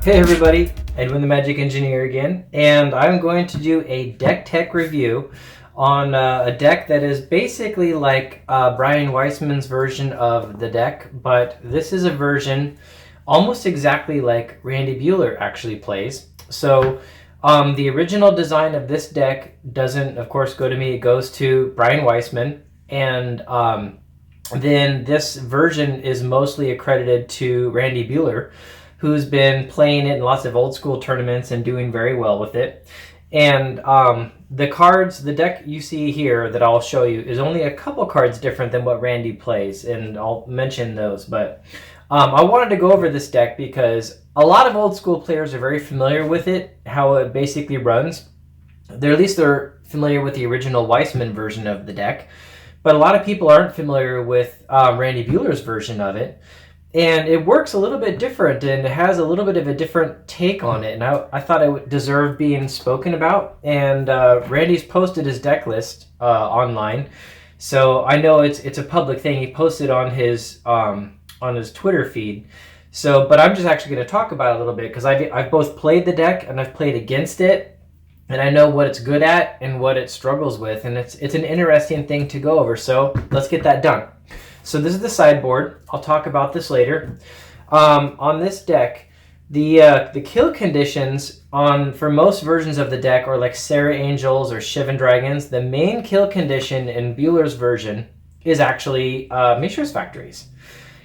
Hey everybody, Edwin the Magic Engineer again, and I'm going to do a deck tech review on a deck that is basically like Brian Weissman's version of the deck, but this is a version almost exactly like Randy Buehler actually plays. So the original design of this deck doesn't, of course, go to me, it goes to Brian Weissman, and then this version is mostly accredited to Randy Buehler, who's been playing it in lots of old school tournaments and doing very well with it. And the cards, the deck you see here that I'll show you is only a couple cards different than what Randy plays, and I'll mention those. But I wanted to go over this deck because a lot of old school players are very familiar with it, how it basically runs. At least they're familiar with the original Weissman version of the deck, but a lot of people aren't familiar with Randy Buehler's version of it. And it works a little bit different, and it has a little bit of a different take on it. And I thought it deserved being spoken about. And Randy's posted his deck list online, so I know it's a public thing. He posted on his Twitter feed. So, but I'm just actually going to talk about it a little bit because I've both played the deck and I've played against it, and I know what it's good at and what it struggles with, and it's an interesting thing to go over. So let's get that done. So this is the sideboard. I'll talk about this later. On this deck, the kill conditions for most versions of the deck are like Sarah Angels or Shivan Dragons. The main kill condition in Buehler's version is actually Mishra's Factories.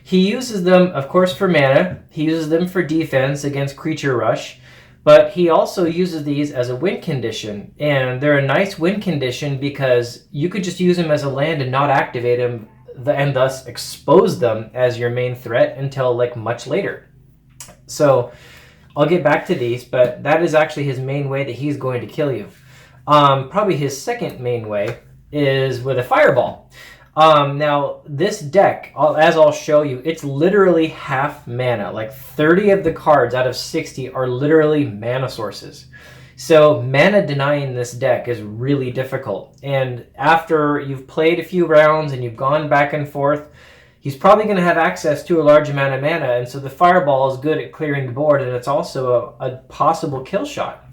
He uses them, of course, for mana. He uses them for defense against creature rush, but he also uses these as a win condition. And they're a nice win condition because you could just use them as a land and not activate them, and thus expose them as your main threat until like much later. So I'll get back to these, but that is actually his main way that he's going to kill you. Probably his second main way is with a fireball. Now this deck, as I'll show you, it's literally half mana. Like 30 of the cards out of 60 are literally mana sources. So mana denying this deck is really difficult. And after you've played a few rounds and you've gone back and forth, he's probably going to have access to a large amount of mana. And so the fireball is good at clearing the board, and it's also a possible kill shot.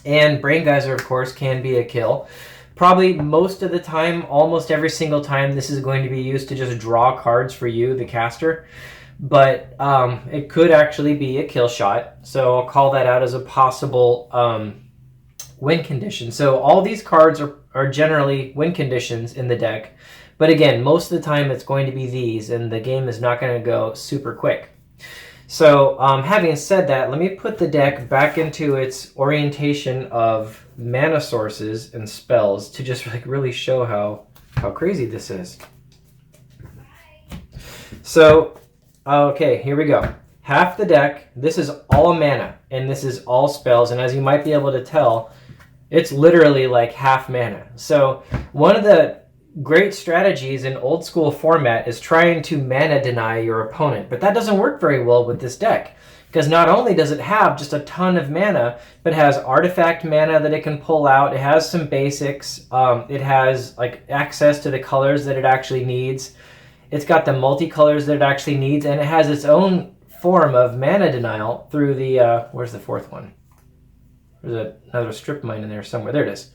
And Brain Geyser, of course, can be a kill. Probably most of the time, almost every single time, this is going to be used to just draw cards for you, the caster. But it could actually be a kill shot, so I'll call that out as a possible win condition. So all these cards are generally win conditions in the deck, but again, most of the time it's going to be these, and the game is not going to go super quick. So having said that, let me put the deck back into its orientation of mana sources and spells to just like really show how crazy this is. So okay, here we go. Half the deck, this is all mana, and this is all spells, and as you might be able to tell, it's literally like half mana. So one of the great strategies in old school format is trying to mana deny your opponent, but that doesn't work very well with this deck, because not only does it have just a ton of mana, but it has artifact mana that it can pull out, it has some basics, it has like access to the colors that it actually needs. It's got the multicolors that it actually needs, and it has its own form of mana denial through the, where's the fourth one? There's another strip mine in there somewhere. There it is.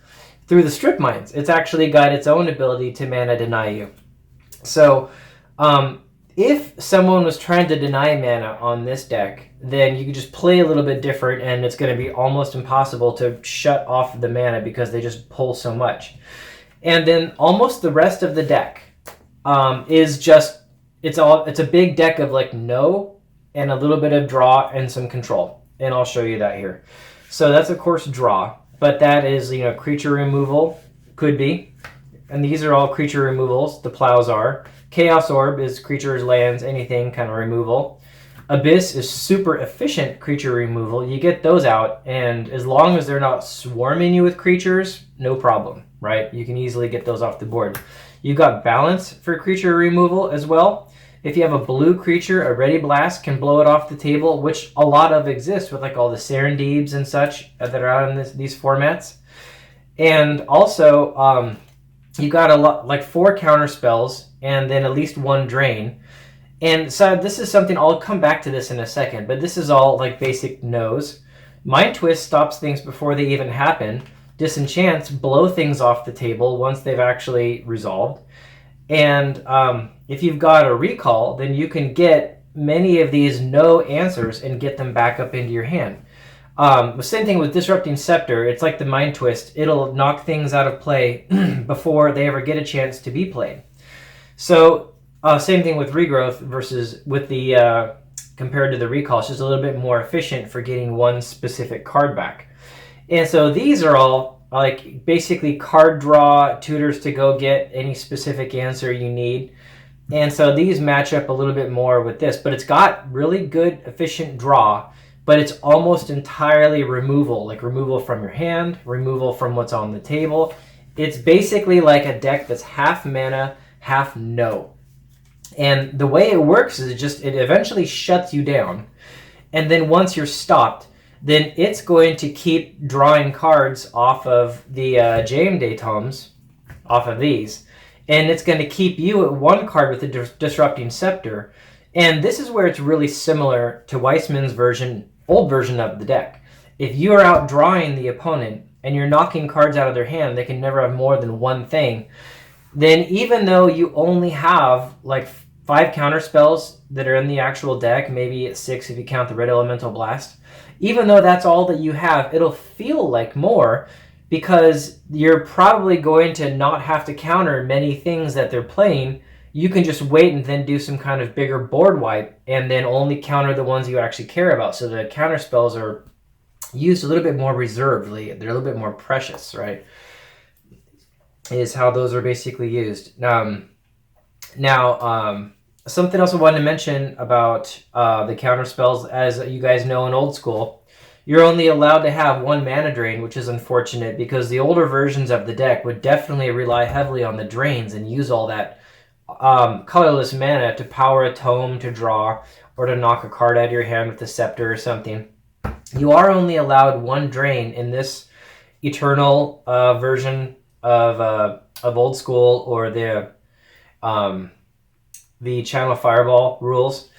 Through the strip mines, it's actually got its own ability to mana deny you. So if someone was trying to deny mana on this deck, then you could just play a little bit different, and it's going to be almost impossible to shut off the mana because they just pull so much. And then almost the rest of the deck is just, it's a big deck of like no and a little bit of draw and some control, and I'll show you that here. So that's of course draw, but that is, you know, creature removal could be, and these are all creature removals. The plows are. Chaos Orb is creatures, lands, anything kind of removal. Abyss is super efficient creature removal. You get those out, and as long as they're not swarming you with creatures, no problem, right? You can easily get those off the board. You've got Balance for creature removal as well. If you have a blue creature, a Ready Blast can blow it off the table, which a lot of exist with like all the Serendibs and such that are out in these formats. And also, you got a lot, like 4 counter spells and then at least 1 drain. And so this is something, I'll come back to this in a second, but this is all like basic knows. Mind Twist stops things before they even happen. Disenchants blow things off the table once they've actually resolved. And if you've got a recall, then you can get many of these no answers and get them back up into your hand. The same thing with Disrupting Scepter. It's like the Mind Twist. It'll knock things out of play before they ever get a chance to be played. So same thing with Regrowth versus with the compared to the Recall. It's just a little bit more efficient for getting one specific card back. And so these are all like basically card draw tutors to go get any specific answer you need. And so these match up a little bit more with this, but it's got really good efficient draw, but it's almost entirely removal, like removal from your hand, removal from what's on the table. It's basically like a deck that's half mana, half no. And the way it works is it eventually shuts you down. And then once you're stopped, then it's going to keep drawing cards off of the Jame Day tomes, off of these. And it's going to keep you at one card with the Disrupting Scepter. And this is where it's really similar to Weissman's old version of the deck. If you are out drawing the opponent and you're knocking cards out of their hand, they can never have more than one thing. Then even though you only have like 5 counter spells that are in the actual deck, maybe it's 6 if you count the Red Elemental Blast, even though that's all that you have, it'll feel like more because you're probably going to not have to counter many things that they're playing. You can just wait and then do some kind of bigger board wipe and then only counter the ones you actually care about. So the counter spells are used a little bit more reservedly. They're a little bit more precious, right? Is how those are basically used. Something else I wanted to mention about the counter spells, as you guys know in old school, you're only allowed to have 1 mana drain, which is unfortunate because the older versions of the deck would definitely rely heavily on the drains and use all that colorless mana to power a tome to draw or to knock a card out of your hand with a scepter or something. You are only allowed 1 drain in this eternal version of old school or the Channel Fireball rules.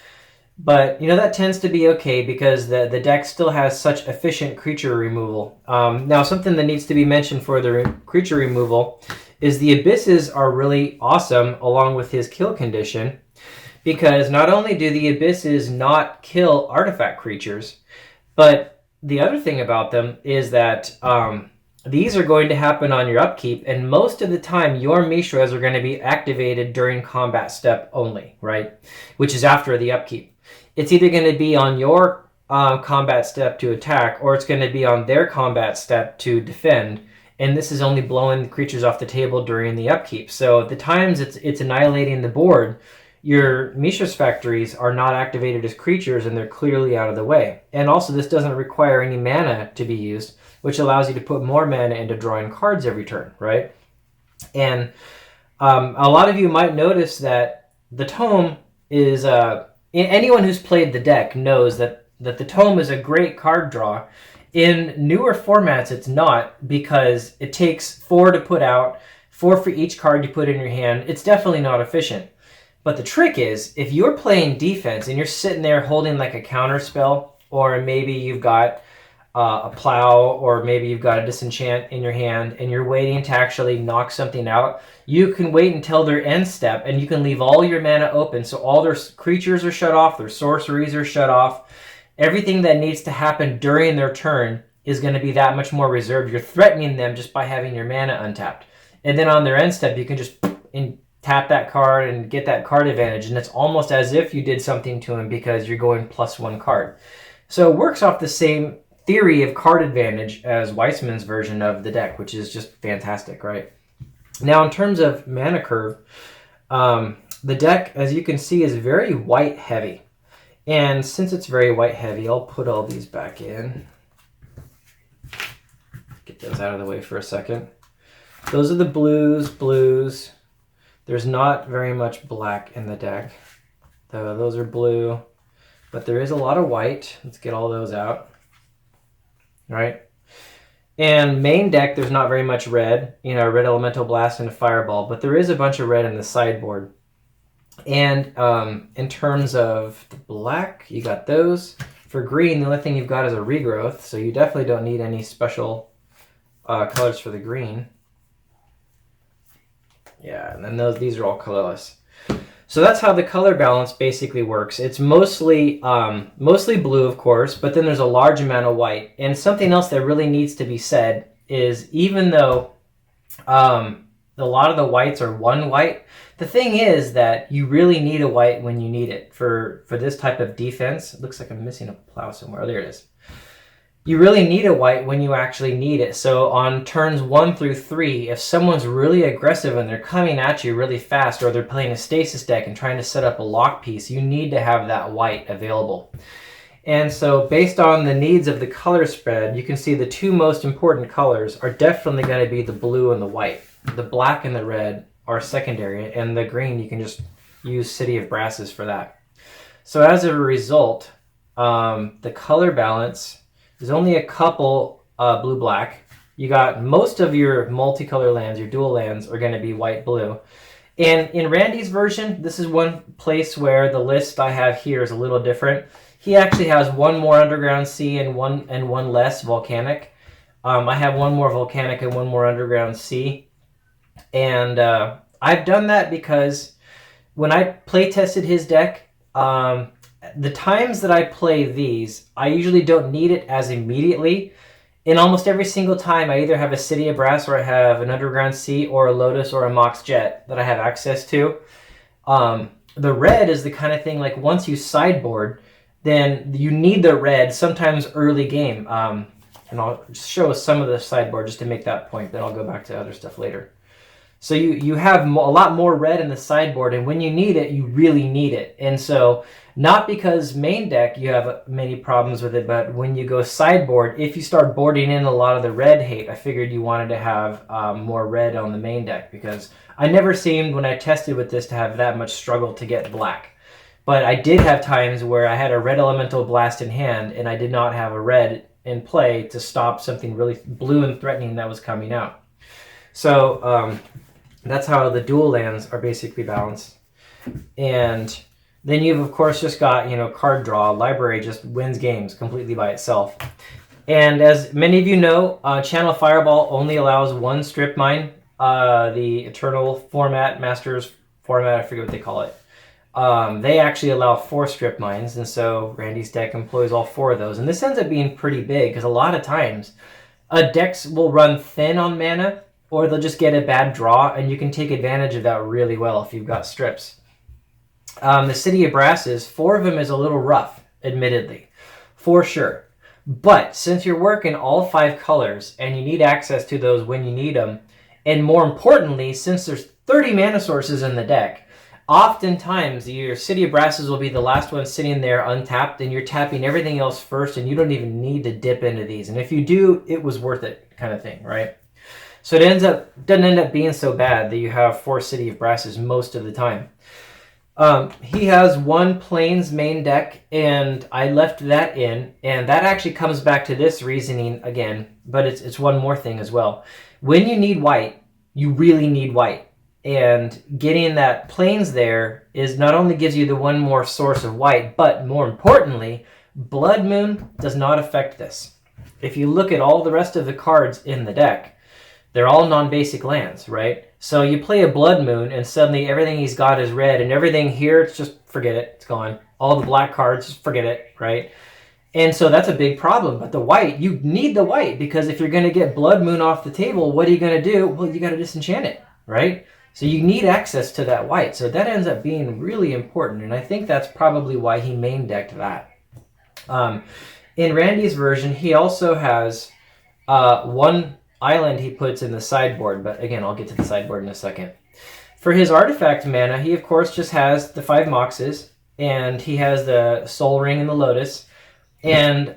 But, that tends to be okay because the deck still has such efficient creature removal. Now, something that needs to be mentioned for the creature removal is the Abysses are really awesome along with his kill condition, because not only do the Abysses not kill artifact creatures, but the other thing about them is that these are going to happen on your upkeep, and most of the time your Mishras are going to be activated during combat step only, right? Which is after the upkeep. It's either going to be on your combat step to attack, or it's going to be on their combat step to defend, and this is only blowing the creatures off the table during the upkeep. So at the times it's annihilating the board, your Mishra's Factories are not activated as creatures and they're clearly out of the way. And also this doesn't require any mana to be used, which allows you to put more mana into drawing cards every turn, right? And a lot of you might notice that the tome is... anyone who's played the deck knows that the tome is a great card draw. In newer formats, it's not, because it takes 4 to put out, 4 for each card you put in your hand. It's definitely not efficient. But the trick is, if you're playing defense and you're sitting there holding like a counter spell, or maybe you've got a plow, or maybe you've got a disenchant in your hand and you're waiting to actually knock something out, you can wait until their end step and you can leave all your mana open. So all their creatures are shut off, their sorceries are shut off. Everything that needs to happen during their turn is going to be that much more reserved. You're threatening them just by having your mana untapped. And then on their end step, you can just tap that card and get that card advantage. And it's almost as if you did something to them because you're going +1 card. So it works off the same theory of card advantage as Weissman's version of the deck, which is just fantastic, right? Now, in terms of mana curve, the deck, as you can see, is very white heavy. And since it's very white heavy, I'll put all these back in. Get those out of the way for a second. Those are the blues. There's not very much black in the deck. Those are blue, but there is a lot of white. Let's get all those out. Right? And main deck, there's not very much red. Red Elemental Blast and a Fireball, but there is a bunch of red in the sideboard. And in terms of the black, you got those. For green, the only thing you've got is a regrowth, so you definitely don't need any special colors for the green. Yeah, and then these are all colorless. So that's how the color balance basically works. It's mostly blue, of course, but then there's a large amount of white. And something else that really needs to be said is, even though a lot of the whites are one white, the thing is that you really need a white when you need it. For this type of defense, it looks like I'm missing a plow somewhere. Oh, there it is. You really need a white when you actually need it. So on turns 1 through 3, if someone's really aggressive and they're coming at you really fast, or they're playing a stasis deck and trying to set up a lock piece, you need to have that white available. And so based on the needs of the color spread, you can see the two most important colors are definitely going to be the blue and the white. The black and the red are secondary, and the green, you can just use City of Brasses for that. So as a result, the color balance, there's only a couple blue-black. You got most of your multicolor lands, your dual lands, are going to be white-blue. And in Randy's version, this is one place where the list I have here is a little different. He actually has one more Underground Sea and one less Volcanic. I have one more Volcanic and one more Underground Sea. And I've done that because when I play tested his deck, the times that I play these, I usually don't need it as immediately. In almost every single time, I either have a City of Brass, or I have an Underground Sea, or a Lotus, or a Mox Jet that I have access to. The red is the kind of thing, like once you sideboard, then you need the red sometimes early game. And I'll show some of the sideboard just to make that point, then I'll go back to other stuff later. So you have a lot more red in the sideboard, and when you need it, you really need it. And so, not because main deck you have many problems with it, but when you go sideboard, if you start boarding in a lot of the red hate, I figured you wanted to have more red on the main deck, because I never seemed, when I tested with this, to have that much struggle to get black. But I did have times where I had a red elemental blast in hand, and I did not have a red in play to stop something really blue and threatening that was coming out. So that's how the dual lands are basically balanced. And then you've, of course, just got, card draw. Library just wins games completely by itself. And as many of you know, Channel Fireball only allows one strip mine. The Eternal format, Masters format, I forget what they call it. They actually allow 4 strip mines, and so Randy's deck employs all 4 of those. And this ends up being pretty big, because a lot of times decks will run thin on mana, or they'll just get a bad draw, and you can take advantage of that really well if you've got strips. The City of Brasses, 4 of them is a little rough, admittedly, for sure. But since you're working all 5 colors, and you need access to those when you need them, and more importantly, since there's 30 mana sources in the deck, oftentimes your City of Brasses will be the last one sitting there untapped, and you're tapping everything else first, and you don't even need to dip into these. And if you do, it was worth it, kind of thing, right? So it doesn't end up being so bad that you have 4 City of Brasses most of the time. He has 1 Plains main deck, and I left that in, and that actually comes back to this reasoning again, but it's one more thing as well. When you need white, you really need white. And getting that Plains there is not only gives you the one more source of white, but more importantly, Blood Moon does not affect this. If you look at all the rest of the cards in the deck, they're all non-basic lands, right? So you play a Blood Moon, and suddenly everything he's got is red, and everything here, it's just, forget it, it's gone. All the black cards, just forget it, right? And so that's a big problem. But the white, you need the white, because if you're going to get Blood Moon off the table, what are you going to do? Well, you got to disenchant it, right? So you need access to that white. So that ends up being really important, and I think that's probably why he main decked that. In Randy's version, he also has 1 island he puts in the sideboard, but again, I'll get to the sideboard in a second. For his artifact mana, he of course just has the 5 Moxes, and he has the Soul Ring and the Lotus. And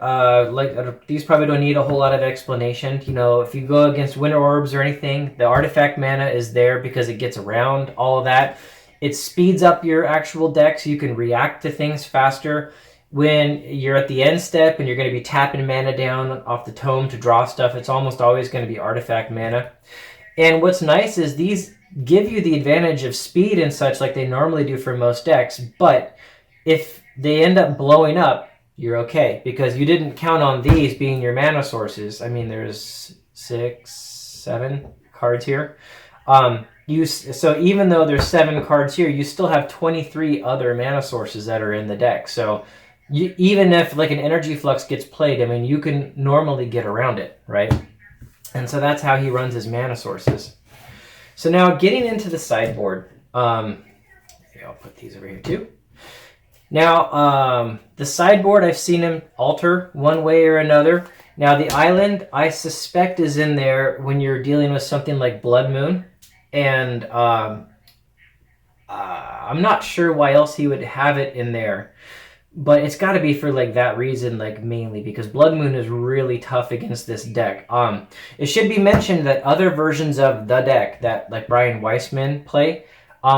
these probably don't need a whole lot of explanation. If you go against Winter Orbs or anything, the artifact mana is there because it gets around all of that. It speeds up your actual deck so you can react to things faster. When you're at the end step and you're going to be tapping mana down off the tome to draw stuff, it's almost always going to be artifact mana. And what's nice is these give you the advantage of speed and such like they normally do for most decks, but if they end up blowing up, you're okay, because you didn't count on these being your mana sources. I mean, there's 6, 7 cards here. So even though there's 7 cards here, you still have 23 other mana sources that are in the deck. So even if like an energy flux gets played, I mean, you can normally get around it, right? And so that's how he runs his mana sources. So now getting into the sideboard, maybe I'll put these over here too. Now, the sideboard, I've seen him alter one way or another. Now, the island, I suspect, is in there when you're dealing with something like Blood Moon. And I'm not sure why else he would have it in there. But it's got to be for like that reason, like mainly because Blood Moon is really tough against this deck. It should be mentioned that other versions of the deck that like Brian Weissman play,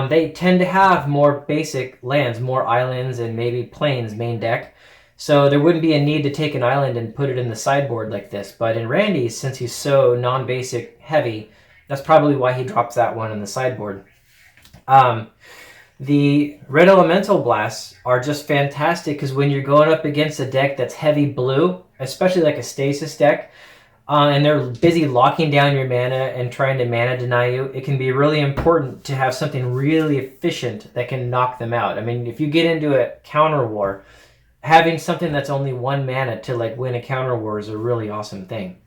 they tend to have more basic lands, more islands, and maybe plains main deck. So there wouldn't be a need to take an island and put it in the sideboard like this. But in Randy's, since he's so non-basic heavy, that's probably why he drops that one in the sideboard. The red elemental blasts are just fantastic because when you're going up against a deck that's heavy blue, especially like a stasis deck, and they're busy locking down your mana and trying to mana deny you, it can be really important to have something really efficient that can knock them out. I mean, if you get into a counter war, having something that's only 1 mana to like win a counter war is a really awesome thing.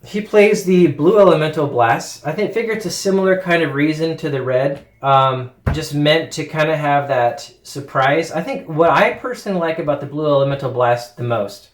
He plays the blue elemental blast. I figure it's a similar kind of reason to the red, just meant to kind of have that surprise. I think what I personally like about the blue elemental blast the most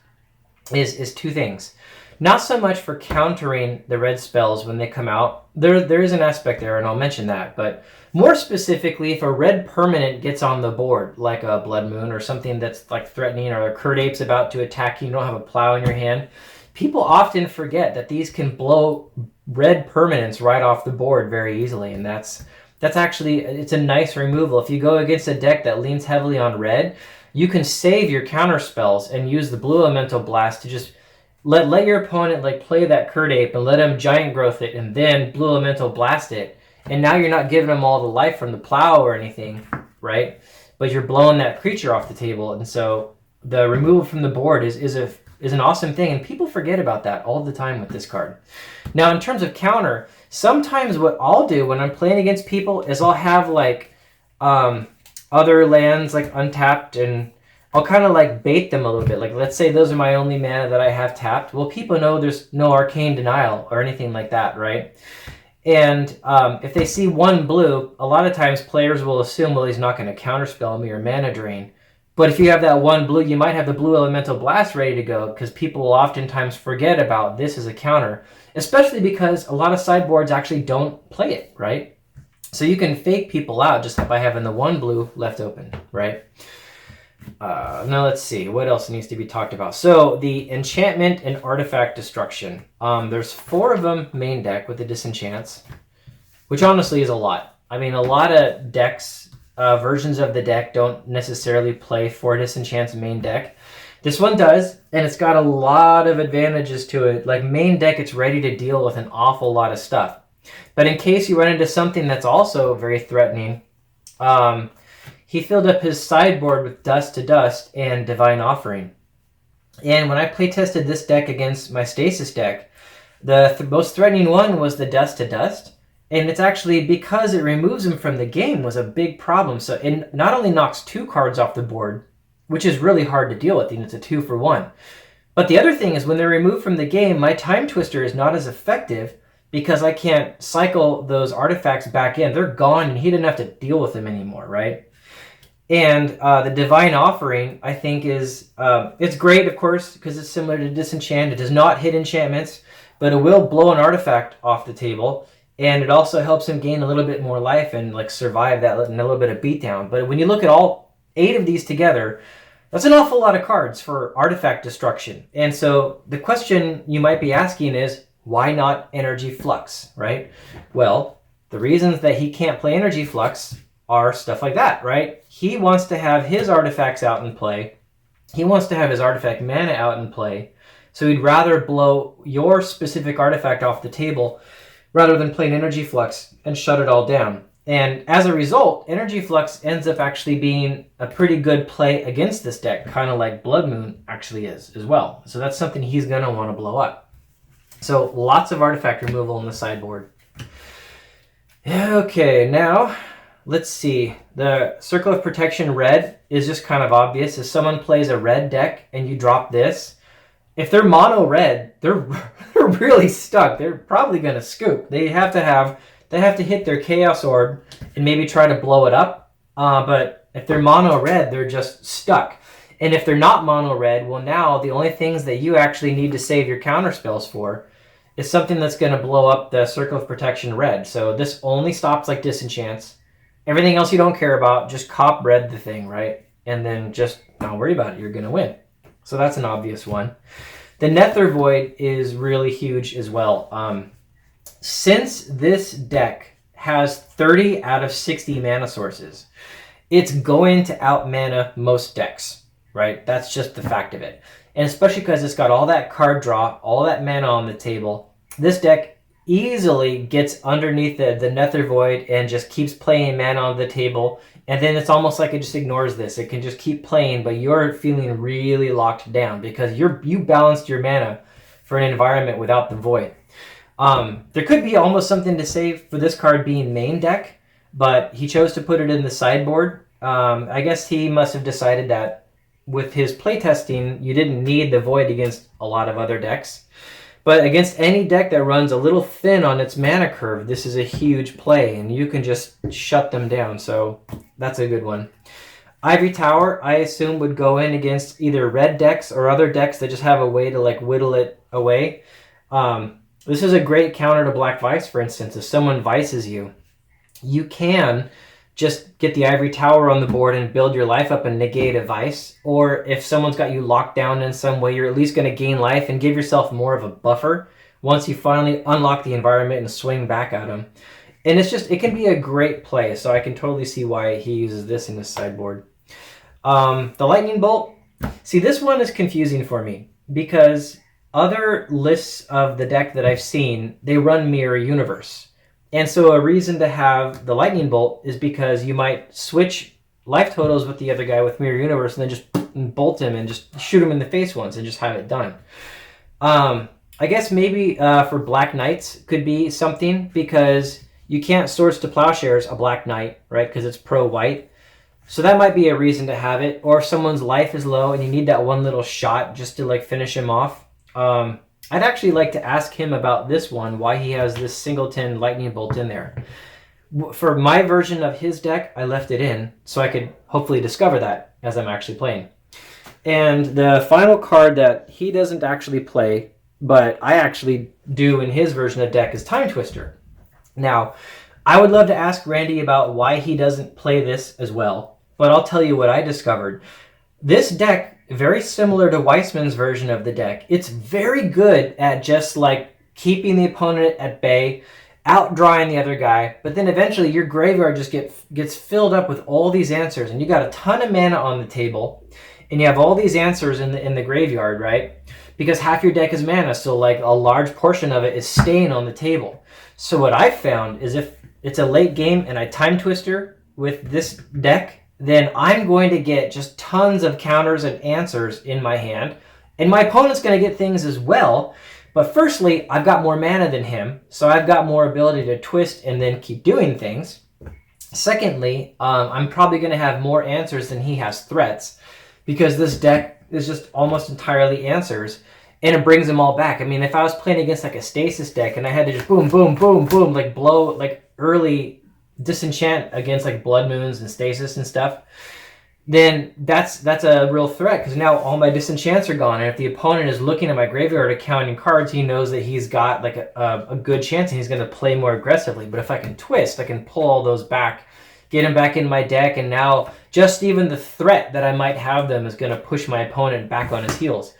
is 2 things. Not so much for countering the red spells when they come out. There is an aspect there, and I'll mention that. But more specifically, if a red permanent gets on the board, like a Blood Moon or something that's like threatening, or a Curd Ape's about to attack you, you don't have a plow in your hand, people often forget that these can blow red permanents right off the board very easily, and that's actually, it's a nice removal. If you go against a deck that leans heavily on red, you can save your counter spells and use the blue elemental blast to just let your opponent like play that Curd Ape and let him giant growth it and then blue elemental blast it. And now you're not giving them all the life from the plow or anything, right? But you're blowing that creature off the table, and so the removal from the board is an awesome thing, and people forget about that all the time with this card. Now, in terms of counter, sometimes what I'll do when I'm playing against people is I'll have like other lands like untapped, and I'll kind of like bait them a little bit. Like, let's say those are my only mana that I have tapped. Well, people know there's no arcane denial or anything like that, right? And if they see 1 blue, a lot of times players will assume, well, he's not going to counterspell me or mana drain. But if you have that 1 blue, you might have the blue elemental blast ready to go, because people will oftentimes forget about this as a counter, especially because a lot of sideboards actually don't play it, right? So you can fake people out just by having the 1 blue left open, right? Now let's see, what else needs to be talked about? So the enchantment and artifact destruction. There's 4 of them main deck with the disenchants, which honestly is a lot. I mean, a lot of decks, versions of the deck don't necessarily play 4 disenchants main deck. This one does, and it's got a lot of advantages to it. Like main deck, it's ready to deal with an awful lot of stuff. But in case you run into something that's also very threatening, he filled up his sideboard with Dust to Dust and Divine Offering. And when I play tested this deck against my Stasis deck, the most threatening one was the Dust to Dust. And it's actually because it removes him from the game was a big problem. So it not only knocks 2 cards off the board, which is really hard to deal with, and it's a 2 for 1. But the other thing is when they're removed from the game, my Time Twister is not as effective because I can't cycle those artifacts back in. They're gone, and he didn't have to deal with them anymore, right? And the Divine Offering, I think, is it's great, of course, because it's similar to Disenchant. It does not hit enchantments, but it will blow an artifact off the table, and it also helps him gain a little bit more life and like survive that and a little bit of beatdown. But when you look at all 8 of these together, that's an awful lot of cards for artifact destruction. And so the question you might be asking is, why not Energy Flux, right? Well, the reasons that he can't play Energy Flux are stuff like that, right? He wants to have his artifacts out in play. He wants to have his artifact mana out in play. So he'd rather blow your specific artifact off the table rather than play an Energy Flux and shut it all down. And as a result, Energy Flux ends up actually being a pretty good play against this deck, kind of like Blood Moon actually is as well. So that's something he's going to want to blow up. So lots of artifact removal in the sideboard. Okay, now let's see. The Circle of Protection red is just kind of obvious. If someone plays a red deck and you drop this, if they're mono red, they're really stuck. They're probably going to scoop. They have to hit their Chaos Orb and maybe try to blow it up. But if they're mono red, they're just stuck. And if they're not mono red, well, now the only things that you actually need to save your counter spells for is something that's going to blow up the Circle of Protection red. So this only stops like disenchants. Everything else you don't care about, just cop red the thing, right? And then just don't worry about it. You're going to win. So that's an obvious one. The Nether Void is really huge as well. Since this deck has 30 out of 60 mana sources, it's going to out-mana most decks, right? That's just the fact of it. And especially because it's got all that card draw, all that mana on the table, this deck easily gets underneath the Nether Void and just keeps playing mana on the table. And then it's almost like it just ignores this. It can just keep playing, but you're feeling really locked down because you balanced your mana for an environment without the Void. There could be almost something to say for this card being main deck, but he chose to put it in the sideboard. I guess he must have decided that with his playtesting, you didn't need the Void against a lot of other decks. But against any deck that runs a little thin on its mana curve, this is a huge play, and you can just shut them down. So that's a good one. Ivory Tower, I assume, would go in against either red decks or other decks that just have a way to like whittle it away. This is a great counter to Black Vice, for instance. If someone vices you, you can just get the Ivory Tower on the board and build your life up and negate a Vice. Or if someone's got you locked down in some way, you're at least going to gain life and give yourself more of a buffer once you finally unlock the environment and swing back at them. And it can be a great play, so I can totally see why he uses this in his sideboard. The Lightning Bolt. See, this one is confusing for me because other lists of the deck that I've seen, they run Mirror Universe. And so a reason to have the Lightning Bolt is because you might switch life totals with the other guy with Mirror Universe and then just bolt him and just shoot him in the face once and just have it done. I guess maybe for Black Knights could be something because you can't Swords to Plowshares a Black Knight, right? Because it's pro-white. So that might be a reason to have it. Or if someone's life is low and you need that one little shot just to like finish him off. I'd actually like to ask him about this one, why he has this singleton Lightning Bolt in there. For my version of his deck, I left it in so I could hopefully discover that as I'm actually playing. And the final card that he doesn't actually play, but I actually do in his version of deck, is Time Twister. Now, I would love to ask Randy about why he doesn't play this as well, but I'll tell you what I discovered. This deck, very similar to Weissman's version of the deck, it's very good at just like keeping the opponent at bay, outdrawing the other guy, but then eventually your graveyard just gets filled up with all these answers, and you got a ton of mana on the table, and you have all these answers in the graveyard, right? Because half your deck is mana, so like a large portion of it is staying on the table. So what I found is if it's a late game and I Time Twister with this deck, then I'm going to get just tons of counters and answers in my hand. And my opponent's going to get things as well. But firstly, I've got more mana than him, so I've got more ability to twist and then keep doing things. Secondly, I'm probably going to have more answers than he has threats, because this deck is just almost entirely answers, and it brings them all back. I mean, if I was playing against like a stasis deck and I had to just boom, boom, boom, boom, like blow like early disenchant against like blood moons and stasis and stuff, then that's a real threat, because now all my disenchants are gone, and if the opponent is looking at my graveyard or counting cards, he knows that he's got like a good chance and he's going to play more aggressively. But if I can twist, I can pull all those back, get them back in my deck, and now just even the threat that I might have them is going to push my opponent back on his heels.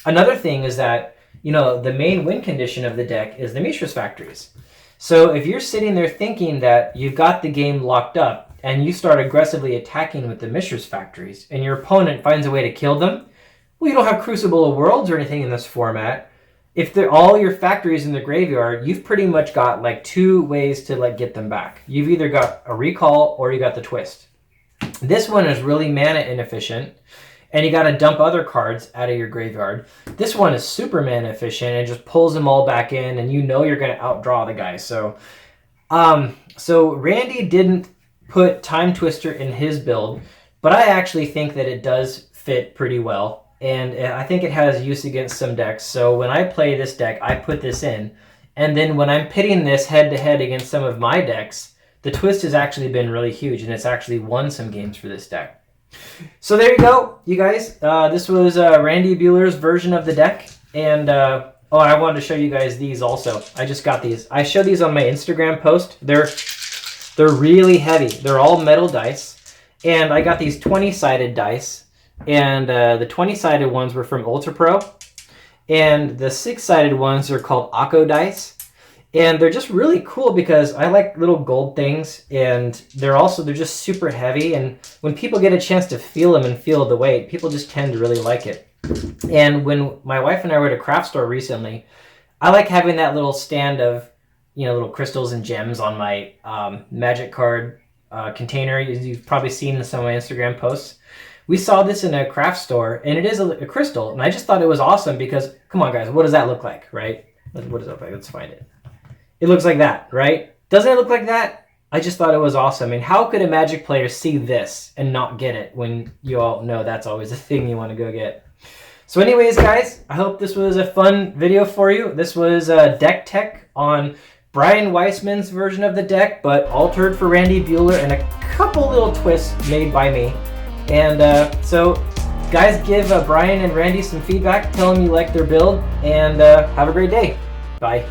Another thing is that, you know, the main win condition of the deck is the Mishra's Factories. So if you're sitting there thinking that you've got the game locked up and you start aggressively attacking with the Mishra's Factories and your opponent finds a way to kill them, Well, you don't have Crucible of Worlds or anything in this format. If they're all your factories in the graveyard, you've pretty much got like 2 ways to like get them back. You've either got a recall or you got the twist. This one is really mana inefficient, and you got to dump other cards out of your graveyard. This one is super mana efficient and just pulls them all back in, and you know you're going to outdraw the guy. So Randy didn't put Time Twister in his build, but I actually think that it does fit pretty well. And I think it has use against some decks. So when I play this deck, I put this in. And then when I'm pitting this head-to-head against some of my decks, the twist has actually been really huge, and it's actually won some games for this deck. So there you go, you guys. This was Randy Buehler's version of the deck. And oh, I wanted to show you guys these also. I just got these. I showed these on my Instagram post. They're really heavy. They're all metal dice. And I got these 20-sided dice. And the 20-sided ones were from Ultra Pro, and the 6-sided ones are called Akko dice, and they're just really cool because I like little gold things, and they're just super heavy, and when people get a chance to feel them and feel the weight, people just tend to really like it. And when my wife and I were at a craft store recently, I like having that little stand of, you know, little crystals and gems on my magic card container. You've probably seen in some of my Instagram posts. We saw this in a craft store, and it is a crystal, and I just thought it was awesome because, come on, guys, what does that look like, right? What does it look like? Let's find it. It looks like that, right? Doesn't it look like that? I just thought it was awesome. And how could a Magic player see this and not get it when you all know that's always a thing you want to go get? So anyways, guys, I hope this was a fun video for you. This was Deck Tech on Brian Weissman's version of the deck, but altered for Randy Buehler, and a couple little twists made by me. And so, guys, give Brian and Randy some feedback. Tell them you like their build, and have a great day. Bye.